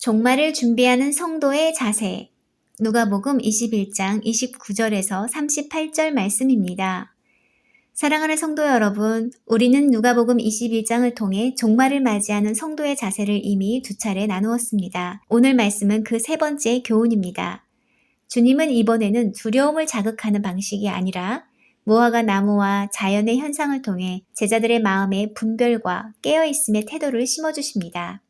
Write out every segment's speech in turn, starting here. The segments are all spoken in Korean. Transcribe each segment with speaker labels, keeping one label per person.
Speaker 1: 종말을 준비하는 성도의 자세. 누가복음 21장 29절에서 38절 말씀입니다. 사랑하는 성도 여러분, 우리는 누가복음 21장을 통해 종말을 맞이하는 성도의 자세를 이미 2차례 나누었습니다. 오늘 말씀은 그 세 번째 교훈입니다. 주님은 이번에는 두려움을 자극하는 방식이 아니라 무화과 나무와 자연의 현상을 통해 제자들의 마음에 분별과 깨어있음의 태도를 심어주십니다.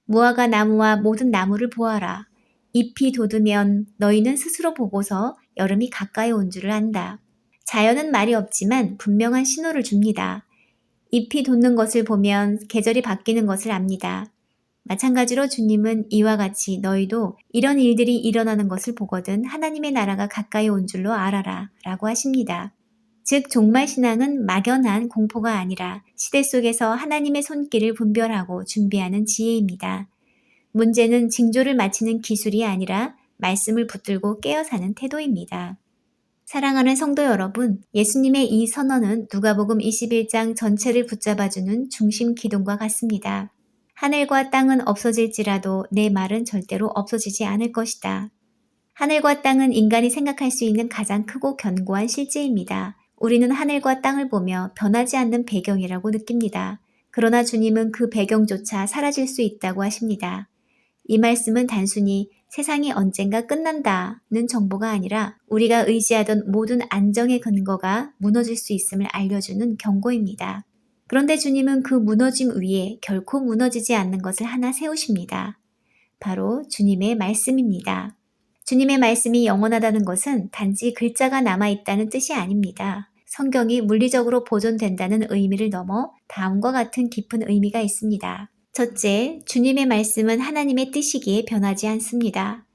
Speaker 1: 무화과 나무와 모든 나무를 보아라. 잎이 돋으면 너희는 스스로 보고서 여름이 가까이 온 줄을 안다. 자연은 말이 없지만 분명한 신호를 줍니다. 잎이 돋는 것을 보면 계절이 바뀌는 것을 압니다. 마찬가지로 주님은 이와 같이 너희도 이런 일들이 일어나는 것을 보거든 하나님의 나라가 가까이 온 줄로 알아라 라고 하십니다. 즉 종말신앙은 막연한 공포가 아니라 시대 속에서 하나님의 손길을 분별하고 준비하는 지혜입니다. 문제는 징조를 맞히는 기술이 아니라 말씀을 붙들고 깨어 사는 태도입니다. 사랑하는 성도 여러분, 예수님의 이 선언은 누가복음 21장 전체를 붙잡아주는 중심 기둥과 같습니다. 하늘과 땅은 없어질지라도 내 말은 절대로 없어지지 않을 것이다. 하늘과 땅은 인간이 생각할 수 있는 가장 크고 견고한 실제입니다. 우리는 하늘과 땅을 보며 변하지 않는 배경이라고 느낍니다. 그러나 주님은 그 배경조차 사라질 수 있다고 하십니다. 이 말씀은 단순히 세상이 언젠가 끝난다는 정보가 아니라 우리가 의지하던 모든 안정의 근거가 무너질 수 있음을 알려주는 경고입니다. 그런데 주님은 그 무너짐 위에 결코 무너지지 않는 것을 하나 세우십니다. 바로 주님의 말씀입니다. 주님의 말씀이 영원하다는 것은 단지 글자가 남아있다는 뜻이 아닙니다. 성경이 물리적으로 보존된다는 의미를 넘어 다음과 같은 깊은 의미가 있습니다. 첫째, 주님의 말씀은 하나님의 뜻이기에 변하지 않습니다.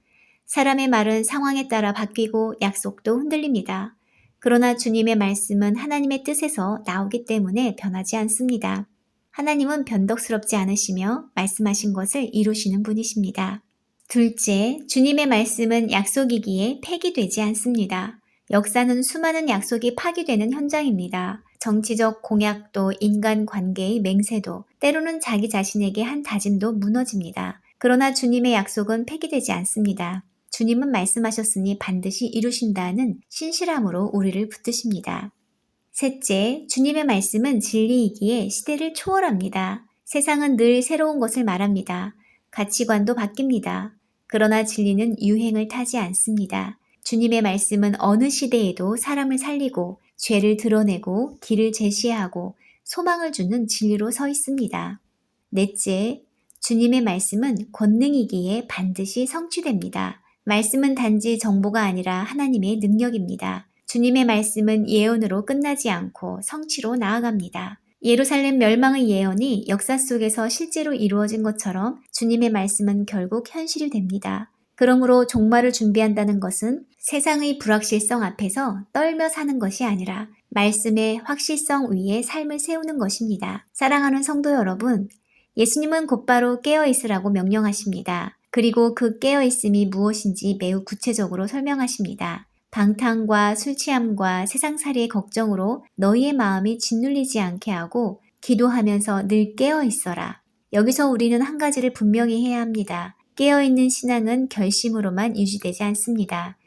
Speaker 1: 사람의 말은 상황에 따라 바뀌고 약속도 흔들립니다. 그러나 주님의 말씀은 하나님의 뜻에서 나오기 때문에 변하지 않습니다. 하나님은 변덕스럽지 않으시며 말씀하신 것을 이루시는 분이십니다. 둘째, 주님의 말씀은 약속이기에 폐기되지 않습니다. 역사는 수많은 약속이 파기되는 현장입니다. 정치적 공약도 인간관계의 맹세도 때로는 자기 자신에게 한 다짐도 무너집니다. 그러나 주님의 약속은 폐기되지 않습니다. 주님은 말씀하셨으니 반드시 이루신다는 신실함으로 우리를 붙드십니다. 셋째, 주님의 말씀은 진리이기에 시대를 초월합니다. 세상은 늘 새로운 것을 말합니다. 가치관도 바뀝니다. 그러나 진리는 유행을 타지 않습니다. 주님의 말씀은 어느 시대에도 사람을 살리고 죄를 드러내고 길을 제시하고 소망을 주는 진리로 서 있습니다. 넷째, 주님의 말씀은 권능이기에 반드시 성취됩니다. 말씀은 단지 정보가 아니라 하나님의 능력입니다. 주님의 말씀은 예언으로 끝나지 않고 성취로 나아갑니다. 예루살렘 멸망의 예언이 역사 속에서 실제로 이루어진 것처럼 주님의 말씀은 결국 현실이 됩니다. 그러므로 종말을 준비한다는 것은 세상의 불확실성 앞에서 떨며 사는 것이 아니라 말씀의 확실성 위에 삶을 세우는 것입니다. 사랑하는 성도 여러분, 예수님은 곧바로 깨어있으라고 명령하십니다. 그리고 그 깨어있음이 무엇인지 매우 구체적으로 설명하십니다. 방탕과 술 취함과 세상살이의 걱정으로 너희의 마음이 짓눌리지 않게 하고 기도하면서 늘 깨어있어라. 여기서 우리는 한 가지를 분명히 해야 합니다. 깨어있는 신앙은 결심으로만 유지되지 않습니다.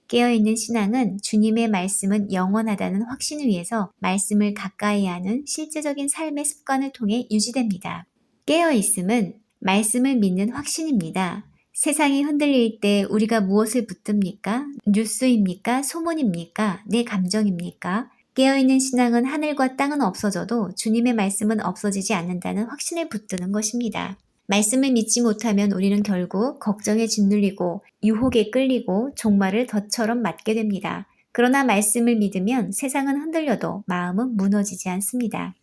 Speaker 1: 깨어있는 신앙은 주님의 말씀은 영원하다는 확신 위에서 말씀을 가까이 하는 실제적인 삶의 습관을 통해 유지됩니다. 깨어있음은 말씀을 믿는 확신입니다. 세상이 흔들릴 때 우리가 무엇을 붙듭니까? 뉴스입니까? 소문입니까? 내 감정입니까? 깨어있는 신앙은 하늘과 땅은 없어져도 주님의 말씀은 없어지지 않는다는 확신을 붙드는 것입니다. 말씀을 믿지 못하면 우리는 결국 걱정에 짓눌리고 유혹에 끌리고 종말을 덫처럼 맞게 됩니다. 그러나 말씀을 믿으면 세상은 흔들려도 마음은 무너지지 않습니다.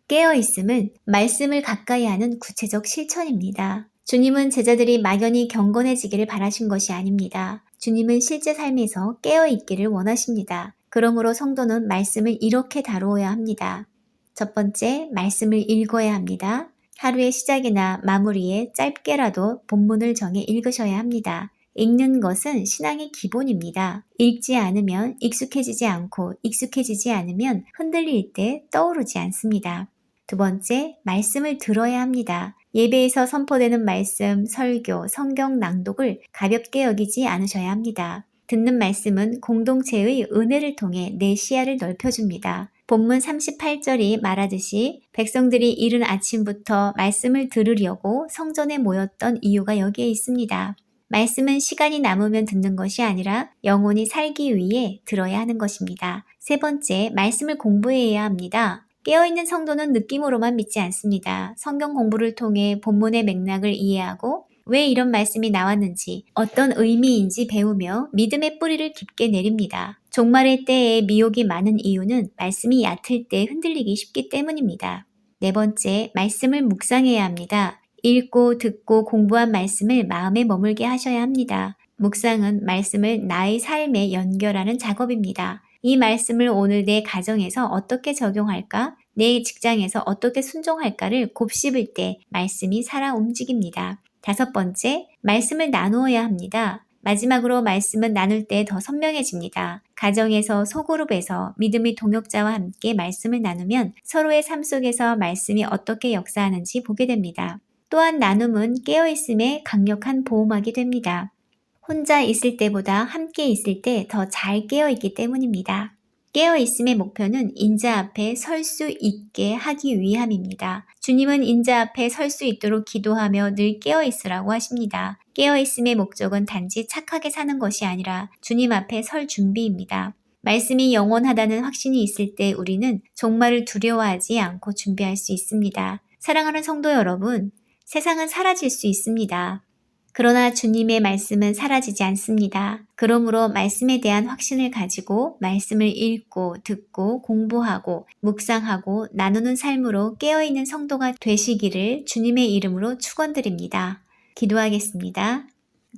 Speaker 1: 깨어있음은 말씀을 가까이 하는 구체적 실천입니다. 주님은 제자들이 막연히 경건해지기를 바라신 것이 아닙니다. 주님은 실제 삶에서 깨어있기를 원하십니다. 그러므로 성도는 말씀을 이렇게 다루어야 합니다. 첫 번째, 말씀을 읽어야 합니다. 하루의 시작이나 마무리에 짧게라도 본문을 정해 읽으셔야 합니다. 읽는 것은 신앙의 기본입니다. 읽지 않으면 익숙해지지 않고 익숙해지지 않으면 흔들릴 때 떠오르지 않습니다. 두 번째, 말씀을 들어야 합니다. 예배에서 선포되는 말씀, 설교, 성경 낭독을 가볍게 여기지 않으셔야 합니다. 듣는 말씀은 공동체의 은혜를 통해 내 시야를 넓혀줍니다. 본문 38절이 말하듯이 백성들이 이른 아침부터 말씀을 들으려고 성전에 모였던 이유가 여기에 있습니다. 말씀은 시간이 남으면 듣는 것이 아니라 영혼이 살기 위해 들어야 하는 것입니다. 세 번째, 말씀을 공부해야 합니다. 깨어있는 성도는 느낌으로만 믿지 않습니다. 성경 공부를 통해 본문의 맥락을 이해하고 왜 이런 말씀이 나왔는지, 어떤 의미인지 배우며 믿음의 뿌리를 깊게 내립니다. 종말의 때에 미혹이 많은 이유는 말씀이 얕을 때 흔들리기 쉽기 때문입니다. 네 번째, 말씀을 묵상해야 합니다. 읽고 듣고 공부한 말씀을 마음에 머물게 하셔야 합니다. 묵상은 말씀을 나의 삶에 연결하는 작업입니다. 이 말씀을 오늘 내 가정에서 어떻게 적용할까? 내 직장에서 어떻게 순종할까를 곱씹을 때 말씀이 살아 움직입니다. 다섯 번째, 말씀을 나누어야 합니다. 마지막으로 말씀은 나눌 때 더 선명해집니다. 가정에서 소그룹에서 믿음의 동역자와 함께 말씀을 나누면 서로의 삶 속에서 말씀이 어떻게 역사하는지 보게 됩니다. 또한 나눔은 깨어있음의 강력한 보호막이 됩니다. 혼자 있을 때보다 함께 있을 때 더 잘 깨어있기 때문입니다. 깨어있음의 목표는 인자 앞에 설 수 있게 하기 위함입니다. 주님은 인자 앞에 설 수 있도록 기도하며 늘 깨어있으라고 하십니다. 깨어있음의 목적은 단지 착하게 사는 것이 아니라 주님 앞에 설 준비입니다. 말씀이 영원하다는 확신이 있을 때 우리는 종말을 두려워하지 않고 준비할 수 있습니다. 사랑하는 성도 여러분, 세상은 사라질 수 있습니다. 그러나 주님의 말씀은 사라지지 않습니다. 그러므로 말씀에 대한 확신을 가지고 말씀을 읽고 듣고 공부하고 묵상하고 나누는 삶으로 깨어있는 성도가 되시기를 주님의 이름으로 축원드립니다. 기도하겠습니다.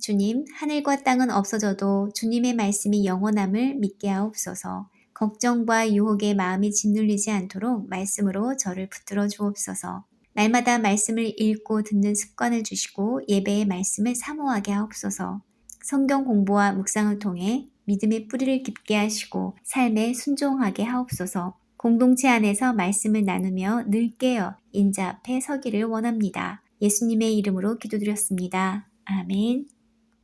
Speaker 1: 주님, 하늘과 땅은 없어져도 주님의 말씀이 영원함을 믿게 하옵소서. 걱정과 유혹에 마음이 짓눌리지 않도록 말씀으로 저를 붙들어 주옵소서. 날마다 말씀을 읽고 듣는 습관을 주시고 예배의 말씀을 사모하게 하옵소서. 성경 공부와 묵상을 통해 믿음의 뿌리를 깊게 하시고 삶에 순종하게 하옵소서. 공동체 안에서 말씀을 나누며 늘 깨어 인자 앞에 서기를 원합니다. 예수님의 이름으로 기도드렸습니다. 아멘.